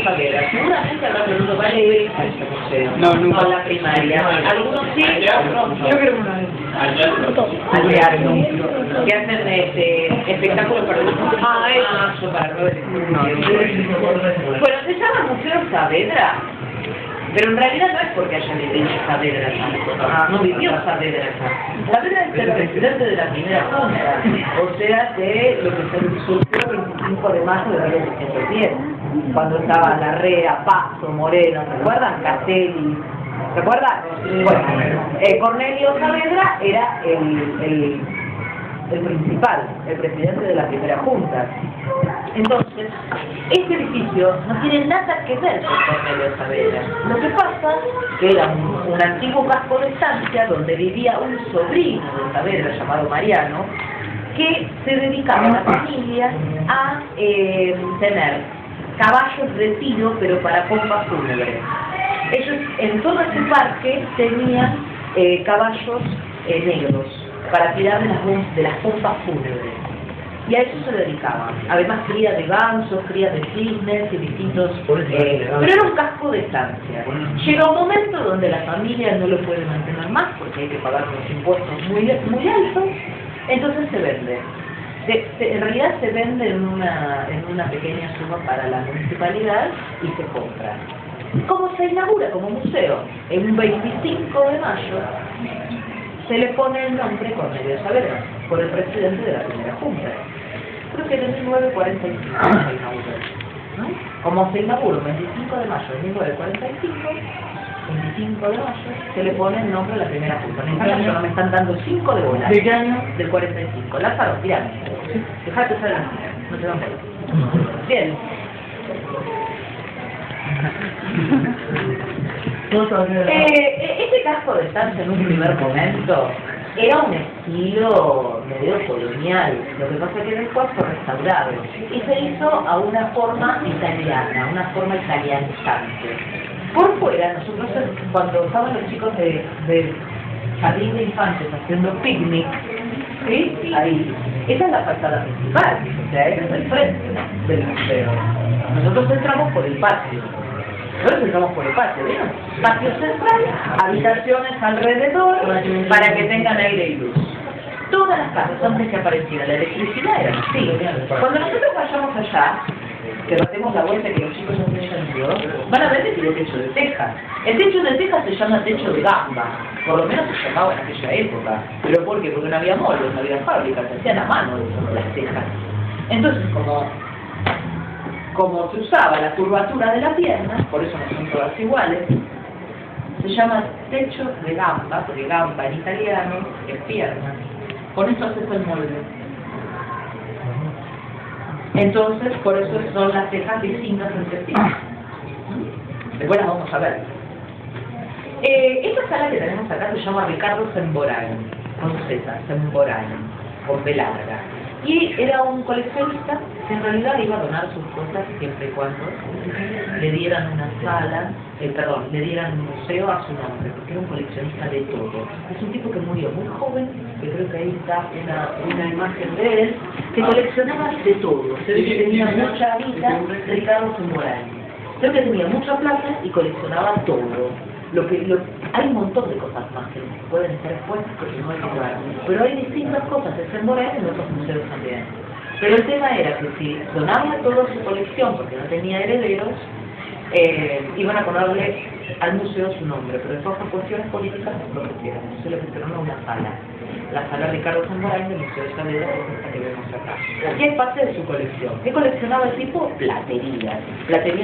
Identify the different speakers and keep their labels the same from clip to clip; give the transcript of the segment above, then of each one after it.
Speaker 1: Saavedra. Seguramente habrá tenido varias veces a este museo.
Speaker 2: No, nunca.
Speaker 1: Con la primaria. Algunos sí, otros no.
Speaker 2: Yo creo una vez.
Speaker 1: Al teatro. Que hacen espectáculos para los niños, para los bueno, se llama Museo Saavedra. Pero en realidad no es porque haya vivido Saavedra acá. No vivió Saavedra acá. Saavedra es el presidente de la primera junta. O sea, de lo que se surgió el 25 de mayo de 1810. Cuando estaba Larrea, Paso, Moreno, ¿se acuerdan? Castelli. ¿Se acuerdan? Bueno, Cornelio Saavedra era el principal, el presidente de la primera junta. Entonces, este edificio no tiene nada que ver con Cornelio Saavedra. Lo que pasa que era un antiguo casco de estancia donde vivía un sobrino de Saavedra llamado Mariano, que se dedicaba a la familia a tener caballos de tiro, pero para pompas fúnebres. Ellos en todo este parque tenían caballos negros para tirar de las pompas fúnebres. Y a eso se dedicaban. Además cría de gansos, cría de cisnes y distintos... pero era un casco de estancia. Llega un momento donde la familia no lo puede mantener más porque hay que pagar unos impuestos muy altos, entonces se vende. En realidad se vende en una pequeña suma para la municipalidad y se compra. ¿Cómo se inaugura como museo? En un 25 de mayo se le pone el nombre Cornelio Saavedra por el presidente de la primera junta. Creo que en 1945 se inauguró. ¿No? Como se inauguró el 25 de mayo de 1945, 25 de mayo, se le pone el nombre de la primera junta. En este caso no me están dando 5 de bola.
Speaker 2: ¿De qué año?
Speaker 1: Del 45. Lázaro, tirame. Dejate usar el no te dan bola. Bien. Este casco de estancia en un primer momento era un estilo medio colonial, lo que pasa es que después fue restaurado y se hizo a una forma italiana, una forma italianizante. Por fuera, nosotros cuando estaban los chicos de jardín de infantes haciendo picnic, ¿sí? Ahí, esa es la fachada principal, o sea, ese es el frente del museo. Nosotros entramos por el patio. Nosotros entramos por el patio, ¿vieron? Patio central, habitaciones alrededor, para que tengan aire y luz. Todas las casas, antes que apareciera la electricidad, eran así. Cuando nosotros vayamos allá, que nos demos la vuelta y que los chicos no hayan ido, van a ver que tiene techo de teja. El techo de teja se llama techo de gamba, por lo menos se llamaba en aquella época. ¿Pero por qué? Porque no había moldes, no había fábricas, se hacían a mano las tejas. Entonces, como se usaba la curvatura de la pierna, por eso no son todas iguales, se llama techo de gamba, porque gamba en italiano es pierna. Con eso haces el molde. Entonces, por eso son las tejas distintas entre sí. Después las vamos a ver. Esta sala que tenemos acá se llama Ricardo Semborani, con Z, Semborani, con B larga. Y era un coleccionista que en realidad iba a donar sus cosas siempre y cuando le dieran una sala, le dieran un museo a su nombre, porque era un coleccionista de todo. Es un tipo que murió muy joven, que creo que ahí está una imagen de él, que coleccionaba de todo. Se ve que tenía mucha vida, Ricardo Semborani. Creo que tenía mucha plata y coleccionaba todo. Hay un montón de cosas más que pueden estar expuestas porque no hay lugar. Pero hay distintas cosas de Semborani en otros museos también. Pero el tema era que si donaba toda su colección porque no tenía herederos, iban a ponerle al museo su nombre, pero después por cuestiones políticas no lo pusieron. Se le pusieron a una sala. La sala Ricardo Semborani del Museo de Saavedra, que es esta que vemos acá. Y es parte de su colección. ¿Qué coleccionaba el tipo? Platería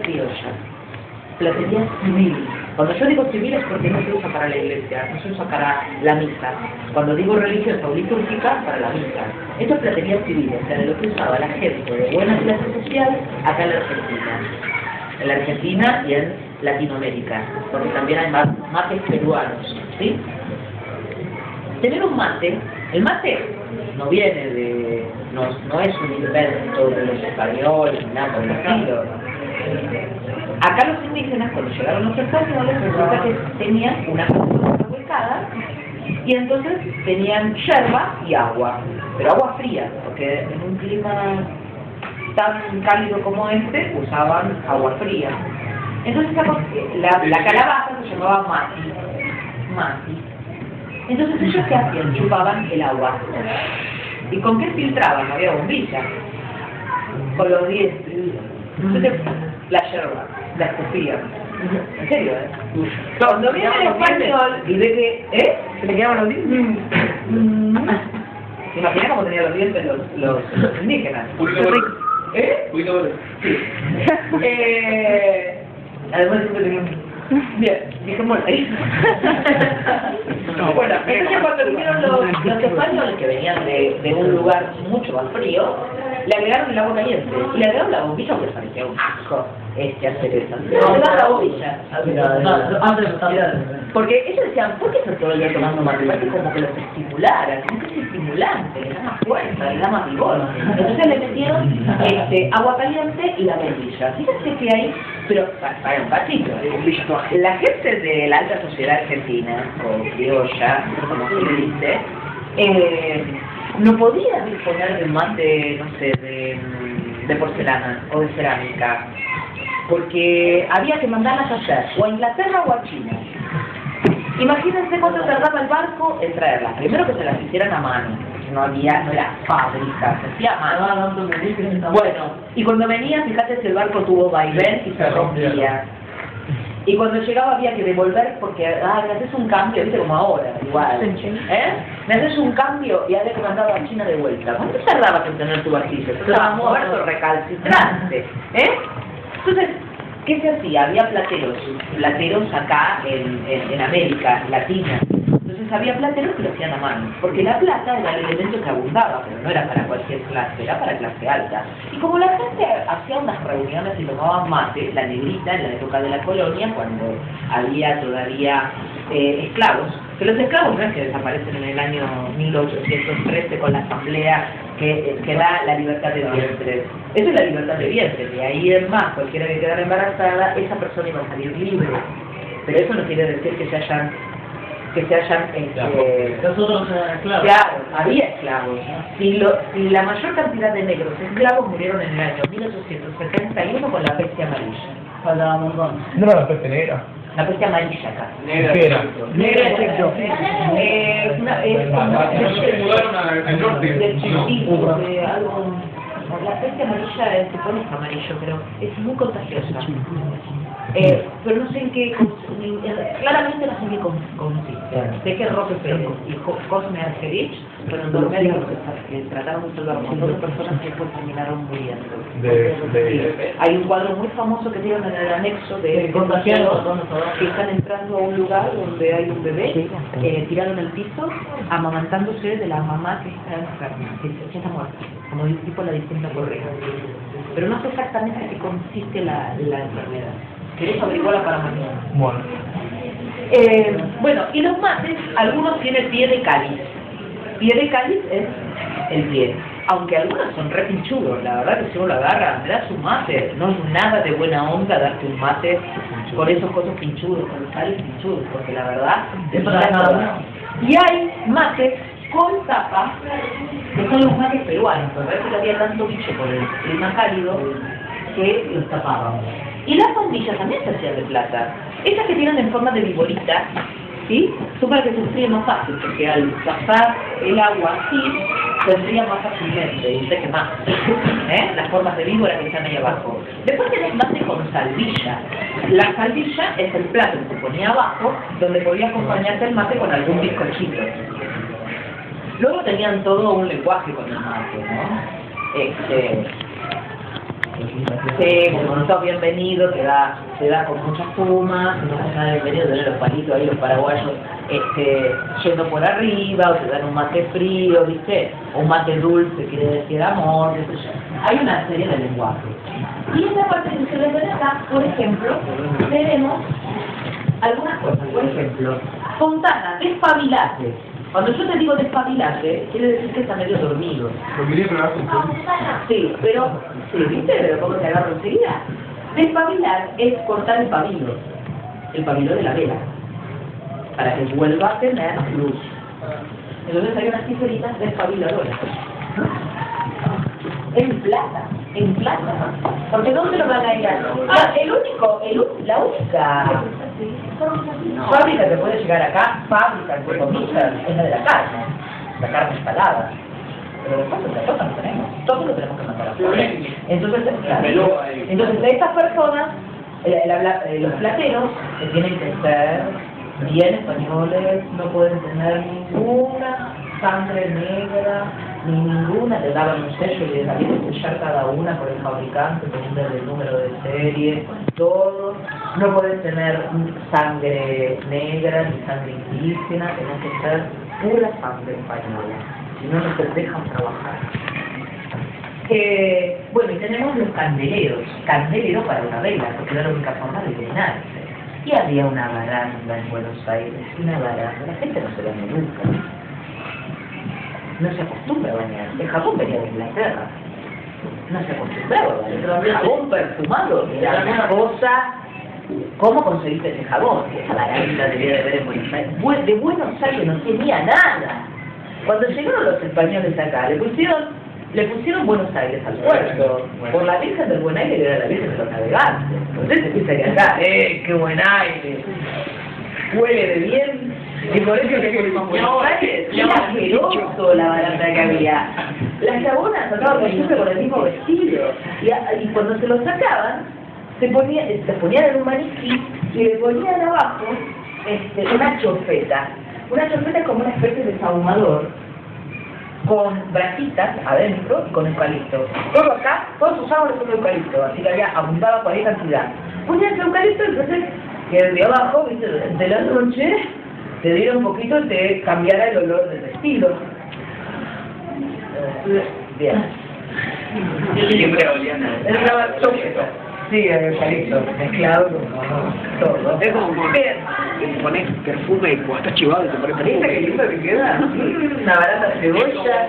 Speaker 1: criolla, platería civil. Cuando yo digo civil es porque no se usa para la iglesia, no se usa para la misa. Cuando digo religiosa o litúrgica, para la misa. Esto es platería civil, o sea, de lo que usaba la gente de buena clase social acá en la Argentina. En la Argentina y en Latinoamérica, porque también hay mates peruanos, ¿sí? Tener un mate, el mate no viene de, no es un invento de los españoles, nada por el estilo. Acá los indígenas, cuando llegaron los españoles, resulta que tenían una casa revolcada y entonces tenían yerba y agua, pero agua fría, porque en un clima tan cálido como este, usaban agua fría. Entonces la calabaza se llamaba mati. Entonces ellos ¿qué hacían? Chupaban el agua. ¿Y con qué filtraban? No había bombilla. Con los dientes. Entonces la yerba, la escupían. ¿En serio, Cuando viene el español y ve que, se le quedaban los dientes. ¿Se imagina cómo tenían los dientes los indígenas? Sí. Además siempre tenían... Bien, dijémoslo ahí. Bueno, entonces cuando vinieron los españoles que venían de un lugar mucho más frío, le agregaron el agua caliente y le agregaron la bombilla porque parecía un asco hacer eso. No, le dan la bombilla. Porque ellos decían, ¿por qué están todo el día tomando mate? Parece como que los estimulara, como que es estimulante, le da más fuerza, le da más vigor. Entonces le metieron agua caliente y la bombilla. Fíjense que hay, pero para un patito, la gente de la alta sociedad argentina, o criolla, como se le dice, no podía disponer de mate, no sé, de porcelana o de cerámica, porque había que mandarlas a hacer, o a Inglaterra o a China. Imagínense cuánto tardaba el barco en traerlas. Primero que se las hicieran a mano, no era fábrica, se hacía a mano. Bueno, y cuando venía, fíjate si el barco tuvo vaivén y se rompía. Y cuando llegaba había que devolver porque, me haces un cambio, viste como ahora, igual. Me haces un cambio y había que mandarlo a China de vuelta. ¿Cuánto tardabas en tener tu barquillo? Estaba muerto, recalcitrante. Entonces, ¿qué se hacía? Había plateros acá en América Latina. Entonces había plateros que lo hacían a mano, porque la plata era el elemento que abundaba, pero no era para cualquier clase, era para clase alta. Y como la gente hacía unas reuniones y tomaban mate, la negrita en la época de la colonia, cuando había todavía esclavos, que los esclavos no es que desaparecen en el año 1813 con la asamblea que da la libertad de vientre. Eso es la libertad de vientre, de ahí en más, cualquiera que quedara embarazada, esa persona iba a salir libre. Pero eso no quiere decir que se hayan
Speaker 2: nosotros esclavos.
Speaker 1: Claro, había esclavos. Y la mayor cantidad de negros esclavos murieron en el año 1871 con la peste amarilla.
Speaker 3: ¿No era la peste negra?
Speaker 1: La peste amarilla acá.
Speaker 3: ¿Qué era?
Speaker 1: Negra
Speaker 3: Se mudaron al norte.
Speaker 1: Del chiquito, de algo... La peste amarilla se pone amarillo, pero es muy contagiosa. Pero no sé en qué, claramente no sé en qué consiste. Sé que Rockefeller y Cosme Argerich fueron dos médicos que trataron de salvar a un montón de personas que después terminaron muriendo. Hay un cuadro muy famoso que tienen en el anexo de contagiados que están entrando a un lugar donde hay un bebé tirado en el piso, amamantándose de la mamá que está enferma, que está muerta, como tipo la distinta correa. Pero no sé exactamente en qué consiste la enfermedad. ¿Querés averiguarla para mañana?
Speaker 3: Bueno.
Speaker 1: Bueno, y los mates, algunos tienen pie de cáliz. Pie de cáliz es el pie. Aunque algunos son re pinchudos, la verdad que si uno lo agarra, me das un mate. No es nada de buena onda darte un mate con esos cosas pinchudos, con el cáliz pinchudo, porque la verdad es nada. Y hay mates con tapa, que son los mates peruanos, porque parece que había tanto bicho por el clima cálido que los tapaban. Y las bombillas también se hacían de plata. Esas que tienen en forma de viborita, ¿sí? Son para que se enfríe más fácil, porque al pasar el agua así, se enfría más fácilmente y se quema. Las formas de víbora que están ahí abajo. Después tenés mate con salvilla. La salvilla es el plato que se ponía abajo, donde podía acompañarse el mate con algún bizcochito. Luego tenían todo un lenguaje con el mate, ¿no? Sí, como sos bienvenido, te da con mucha espuma, si no sos nada bienvenido, tenés los palitos ahí, los paraguayos yendo por arriba, o te dan un mate frío, ¿viste? O un mate dulce, quiere decir amor, qué sé yo. Hay una serie de lenguajes. Y en la parte que se les ve acá, por ejemplo, tenemos algunas cosas. Por ejemplo, Fontana, despabilate. Cuando yo te digo despabilate, quiere decir que está medio dormido.
Speaker 3: Lo quería probar con todo.
Speaker 1: Sí, pero, ¿viste? Pero ¿cómo te agarro enseguida? Despabilar es cortar el pabilo de la vela, para que vuelva a tener luz. Entonces hay unas tijeritas despabiladoras. En plata. en plata. Porque ¿dónde lo van a ir a...? La única fábrica que puede llegar acá, fábrica entre comillas, es la de la carne instalada. Pero después otra cosa no tenemos, todo lo tenemos que mandar afuera. Entonces estas personas, los plateros, que tienen que ser bien españoles, no pueden tener ninguna sangre negra, ni ninguna, le daban un sello y les había que sellar cada una por el fabricante, poniendo el número de serie, todo. No pueden tener sangre negra ni sangre indígena, tienen que ser pura sangre española, si no, no se dejan trabajar. Bueno, y tenemos los candeleros para una vela, porque era la única forma de llenarse. Y había una baranda en Buenos Aires, una baranda, la gente no se baña nunca. No se acostumbra a bañar. El jabón venía de Inglaterra. No se acostumbraba a bañar. El jabón perfumado era una cosa. ¿Cómo conseguiste ese jabón? Esa baranda debía de ver en Buenos Aires. De Buenos Aires no tenía nada. Cuando llegaron los españoles acá, le pusieron Buenos Aires al puerto. Por la Virgen del Buen Aire era la Virgen de los Navegantes. Entonces se piensa que acá, qué buen aire. Huele de bien. Y por eso que Buenos Aires era asqueroso la baranda que había. Las chabonas sacaban siempre con el mismo vestido. Y cuando se lo sacaban, se ponían en un maniquí y le ponían abajo una chofeta. Una chofeta es como una especie de sahumador, con bracitas adentro y con eucalipto. Todo acá, todos usaban el eucalipto, así que abundaba cualquier cantidad. Ponían el eucalipto, entonces que de abajo, ¿viste? De la noche, te diera un poquito y te cambiara el olor del vestido. Bien.
Speaker 2: Siempre olían a...
Speaker 1: Es una chofeta. Sí, el eucalipto, mezclado con todo.
Speaker 2: Es como que pones perfume y cuando estás chivado te pones perfume.
Speaker 1: ¿Viste qué lindo que queda? Una barata de cebolla.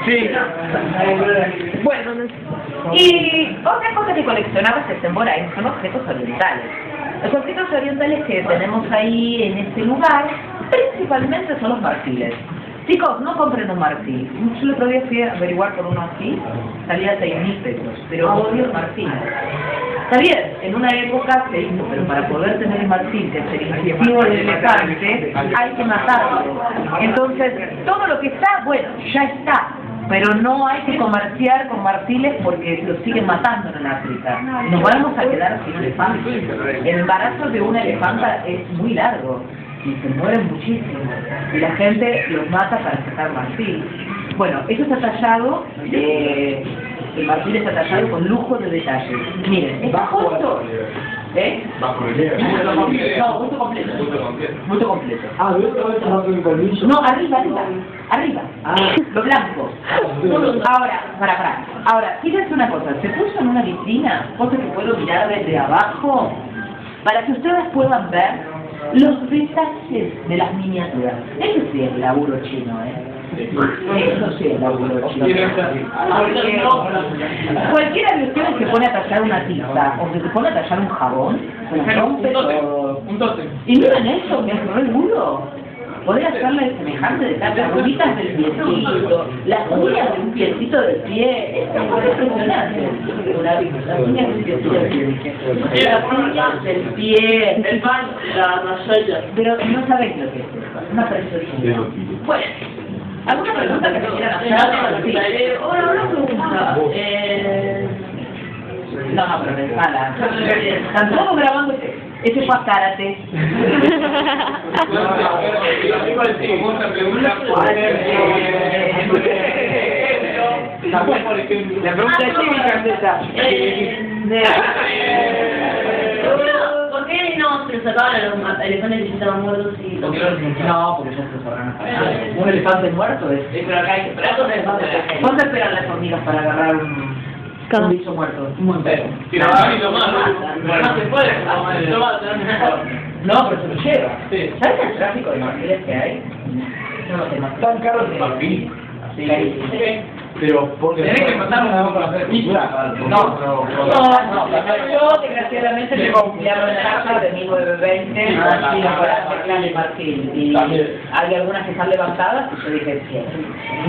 Speaker 3: Sí.
Speaker 1: Bueno, y otra cosa que coleccionaba September son objetos orientales. Los objetos orientales que tenemos ahí en este lugar, principalmente son los marfiles. Chicos, no compren un marfil. Yo el otro día fui a averiguar por uno así, salía 6.000 pesos, pero odio el marfil. Está bien, en una época se hizo, pero para poder tener el marfil, que es el distintivo del elefante, hay que matarlo. Entonces, todo lo que está, bueno, ya está. Pero no hay que comerciar con marfiles porque los siguen matando en África. Nos vamos a quedar sin elefantes. El embarazo de una elefanta es muy largo y se mueren muchísimo. Y la gente los mata para sacar marfil. Bueno, eso está tallado, el marfil está tallado con lujo de detalles. Miren, esta foto...
Speaker 3: Bajo relieve.
Speaker 1: No, mucho completo. Mucho completo.
Speaker 3: No,
Speaker 1: Arriba. Lo blanco. Ahora, fíjense una cosa, se puso en una vitrina, cosa que puedo mirar desde abajo, para que ustedes puedan ver los detalles de las miniaturas. Eso sí es laburo chino, Eso sí es laburo chino. Cualquiera de ustedes se pone a tallar una tiza o se pone a tallar un jabón, se rompe todo. Y miren eso, me agarró el duro. Poder hacerle semejante detalle, las rueditas del piecito, las uñas de un piecito del pie, es impresionante. Las uñas del piecito del pie. Las uñas del pie. El pan, la masaya. Pero no sabéis lo que es eso, es una preciosidad. Bueno, ¿alguna pregunta que quieran hacer? Ahora, una pregunta. No, pero de sala. Están todos grabando ese fue a karate.
Speaker 2: La pregunta es cívica,
Speaker 4: ¿Por qué no se sacaban a los elefantes que estaban muertos y los...
Speaker 1: No, porque ya se sabrán. Un elefante muerto es...
Speaker 4: Pero acá hay que
Speaker 1: ¿Cuánto esperan las hormigas para agarrar un bicho muerto? Un montón.
Speaker 4: No se puede.
Speaker 1: No, pero se lo lleva. ¿Sabes el tráfico de marfiles que hay? No lo sé, más
Speaker 3: Tan caro el marfil.
Speaker 1: carísimo.
Speaker 3: Pero porque...
Speaker 2: Tenés que pasar
Speaker 3: para hacer pintura.
Speaker 1: No, yo desgraciadamente tengo un piano en casa de 1920 para teclas de marfil y hay algunas que están levantadas y yo dije,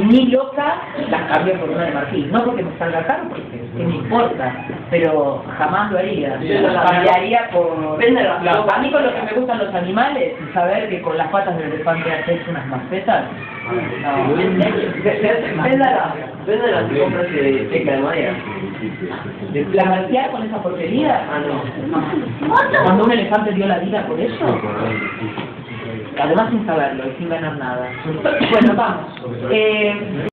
Speaker 1: ni loca las cambio por una de marfil, no porque me salga caro, porque que me importa, pero jamás lo haría, cambiaría por... A mí con lo que me gustan los animales, saber que con las patas del elefante hacéis unas macetas, no.
Speaker 2: Véndala si compras de tecla de madera.
Speaker 1: ¿La marcial con esa porquería?
Speaker 2: Ah, no.
Speaker 1: Cuando un elefante dio la vida por eso. Además sin saberlo y sin ganar nada. Bueno, vamos.